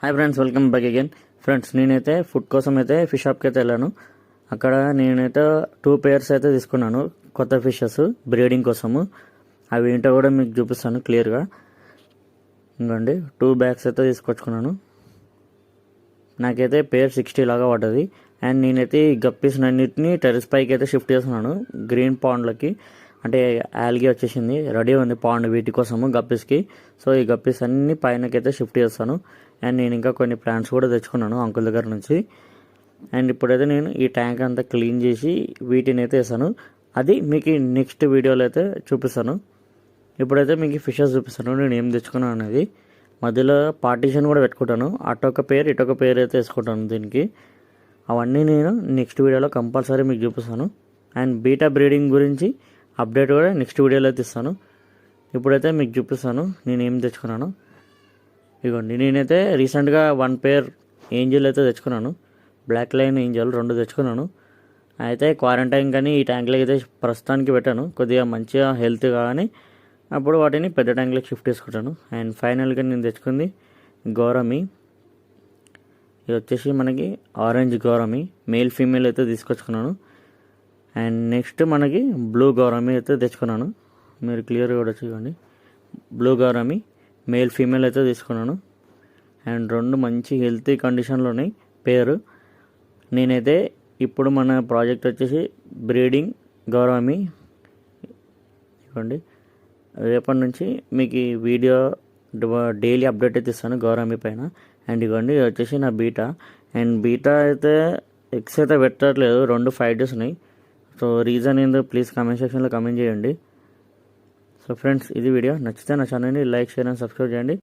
Hi friends, welcome back again. Friends, నేనైతే food కోసం అయితే ఫిష్ షాప్కి అయితే వెళ్ళాను. అక్కడ నేనైతే 2 pairs అయితే తీసుకున్నాను, కొత్త ఫిషెస్ బ్రీడింగ్ కోసము. అవి ఏంటో కూడా మీకు చూపిస్తాను క్లియర్గా. ఇంకోండి 2 bags అయితే తీసుకొచ్చుకున్నాను. నాకైతే పేర్ 60 లాగా పడ్డది. అండ్ నేనైతే ఈ గప్పీస్ అన్నిటిని టెరెస్ పైకి అయితే షిఫ్ట్ చేస్తున్నాను, గ్రీన్ పాండ్లకి. అంటే ఆల్గే వచ్చేసింది, రెడీ ఉంది పాండ్ వీటి కోసము గప్పీస్కి. సో ఈ గప్పీస్ అన్ని పైనకైతే షిఫ్ట్ చేస్తాను. అండ్ నేను ఇంకా కొన్ని ప్లాంట్స్ కూడా తెచ్చుకున్నాను అంకుల్ దగ్గర నుంచి. అండ్ ఇప్పుడైతే నేను ఈ ట్యాంక్ అంతా క్లీన్ చేసి వీటిని అయితే వేసాను. అది మీకు నెక్స్ట్ వీడియోలో అయితే చూపిస్తాను. ఇప్పుడైతే మీకు ఫిషెస్ చూపిస్తాను నేను ఏం తెచ్చుకున్నాను అనేది. మధ్యలో పార్టీషన్ కూడా పెట్టుకుంటాను, అటొక పేర్ ఇటొక పేర్ అయితే వేసుకుంటాను దీనికి. అవన్నీ నేను నెక్స్ట్ వీడియోలో కంపల్సరీ మీకు చూపిస్తాను. అండ్ బీటా బ్రీడింగ్ గురించి అప్డేట్ కూడా నెక్స్ట్ వీడియోలో అయితే ఇస్తాను. ఇప్పుడైతే మీకు చూపిస్తాను నేను ఏం తెచ్చుకున్నాను. ఇదిగోండి, నేనైతే రీసెంట్గా 1 pair ఏంజల్ అయితే తెచ్చుకున్నాను, బ్లాక్ లైన్ ఏంజల్ 2 తెచ్చుకున్నాను. అయితే క్వారంటైన్ కానీ ఈ ట్యాంక్లోకి అయితే ప్రస్తుతానికి పెట్టాను, కొద్దిగా మంచిగా హెల్త్ కానీ అప్పుడు వాటిని పెద్ద ట్యాంక్లోకి షిఫ్ట్ చేసుకుంటాను. అండ్ ఫైనల్గా నేను తెచ్చుకుంది గౌరమి. ఇది వచ్చేసి మనకి ఆరెంజ్ గౌరమి, మేల్ ఫీమేల్ అయితే తీసుకొచ్చుకున్నాను. అండ్ నెక్స్ట్ మనకి బ్లూ గౌరమి అయితే తెచ్చుకున్నాను. మీరు క్లియర్గా కూడా చూడండి, బ్లూ గౌరమి మేల్ ఫీమేల్ అయితే తీసుకున్నాను. అండ్ 2 మంచి హెల్తీ కండిషన్లో ఉన్నాయి పేరు. నేనైతే ఇప్పుడు మన ప్రాజెక్ట్ వచ్చేసి బ్రీడింగ్ గౌరమి. ఇవ్వండి, రేపటి నుంచి మీకు ఈ వీడియో డైలీ అప్డేట్ అయితే ఇస్తాను గౌరమి పైన. అండ్ ఇవ్వండి, ఇది వచ్చేసి నా బీటా. అండ్ బీటా అయితే ఎగ్స్ అయితే పెట్టట్లేదు, 2 5 days ఉన్నాయి. సో రీజన్ ఏందో ప్లీజ్ కామెంట్ సెక్షన్లో కామెంట్ చేయండి. సో ఫ్రెండ్స్, ఇది వీడియో నచ్చితే నా ఛానల్ని లైక్, షేర్ అండ్ సబ్స్క్రైబ్ చేయండి.